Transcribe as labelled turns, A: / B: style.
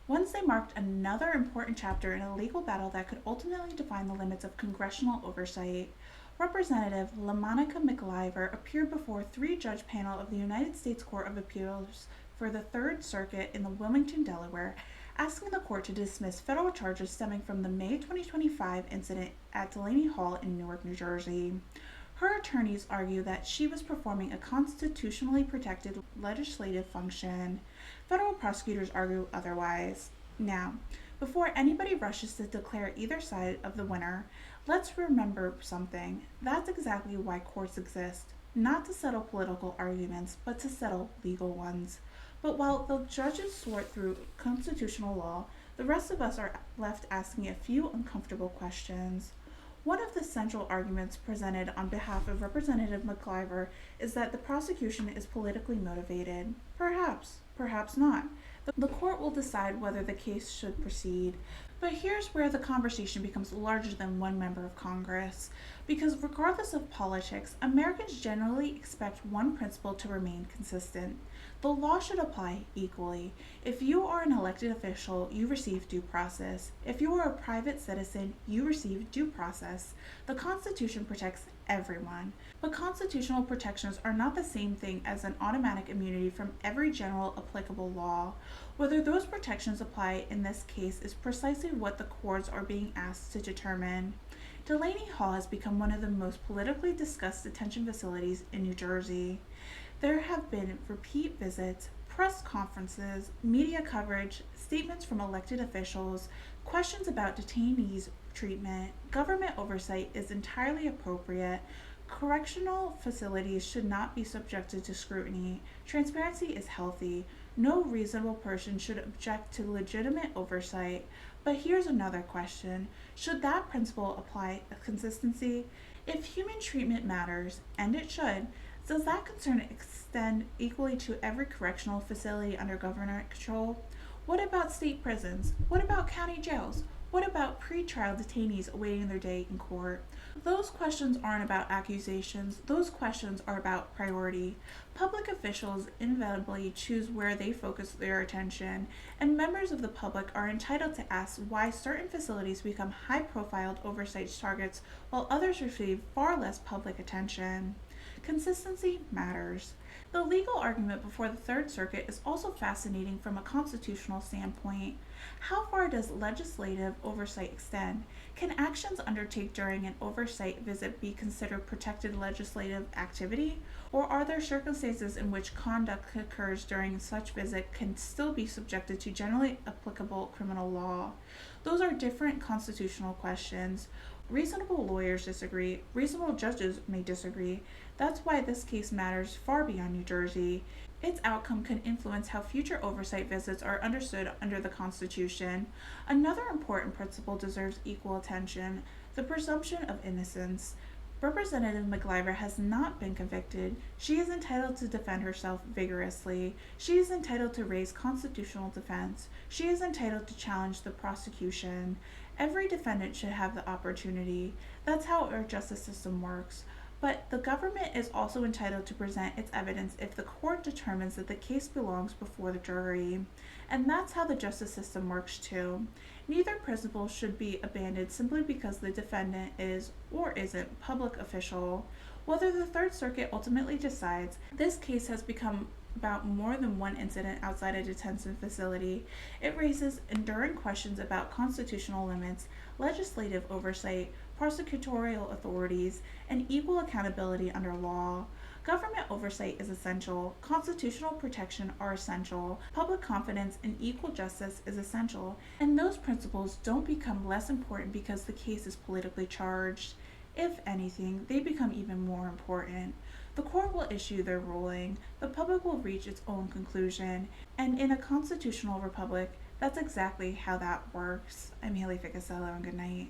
A: Wednesday marked another important chapter in a legal battle that could ultimately define the limits of congressional oversight. Representative LaMonica McIver appeared before a three-judge panel of the United States Court of Appeals for the Third Circuit in Wilmington, Delaware, asking the court to dismiss federal charges stemming from the May 2025 incident at Delaney Hall in Newark, New Jersey. Her attorneys argue that she was performing a constitutionally protected legislative function. Federal prosecutors argue otherwise. Now, before anybody rushes to declare either side of the winner, let's remember something. That's exactly why courts exist. Not to settle political arguments, but to settle legal ones. But while the judges sort through constitutional law, the rest of us are left asking a few uncomfortable questions. One of the central arguments presented on behalf of Representative McIver is that the prosecution is politically motivated. Perhaps, perhaps not. The court will decide whether the case should proceed. But here's where the conversation becomes larger than one member of Congress. Because regardless of politics, Americans generally expect one principle to remain consistent. The law should apply equally. If you are an elected official, you receive due process. If you are a private citizen, you receive due process. The Constitution protects everyone. But constitutional protections are not the same thing as an automatic immunity from every general applicable law. Whether those protections apply in this case is precisely what the courts are being asked to determine. Delaney Hall has become one of the most politically discussed detention facilities in New Jersey. There have been repeat visits, press conferences, media coverage, statements from elected officials, questions about detainees' treatment. Government oversight is entirely appropriate. Correctional facilities should not be subjected to scrutiny. Transparency is healthy. No reasonable person should object to legitimate oversight. But here's another question. Should that principle apply consistency? If human treatment matters, and it should, does that concern extend equally to every correctional facility under government control? What about state prisons? What about county jails? What about pretrial detainees awaiting their day in court? Those questions aren't about accusations. Those questions are about priority. Public officials inevitably choose where they focus their attention, and members of the public are entitled to ask why certain facilities become high-profile oversight targets while others receive far less public attention. Consistency matters. The legal argument before the Third Circuit is also fascinating from a constitutional standpoint. How far does legislative oversight extend? Can actions undertaken during an oversight visit be considered protected legislative activity? Or are there circumstances in which conduct occurs during such visit can still be subjected to generally applicable criminal law? Those are different constitutional questions. Reasonable lawyers disagree. Reasonable judges may disagree. That's why this case matters far beyond New Jersey. Its outcome can influence how future oversight visits are understood under the Constitution. Another important principle deserves equal attention: the presumption of innocence. Representative McIver has not been convicted. She is entitled to defend herself vigorously. She is entitled to raise constitutional defense. She is entitled to challenge the prosecution. Every defendant should have the opportunity. That's how our justice system works. But the government is also entitled to present its evidence if the court determines that the case belongs before the jury. And that's how the justice system works too. Neither principle should be abandoned simply because the defendant is or isn't public official. Whether the Third Circuit ultimately decides, this case has become about more than one incident outside a detention facility. It raises enduring questions about constitutional limits, legislative oversight, prosecutorial authorities, and equal accountability under law. Government oversight is essential. Constitutional protection are essential. Public confidence in equal justice is essential. And those principles don't become less important because the case is politically charged. If anything, they become even more important. The court will issue their ruling. The public will reach its own conclusion. And in a constitutional republic, that's exactly how that works. I'm Haylee Ficuciello, and good night.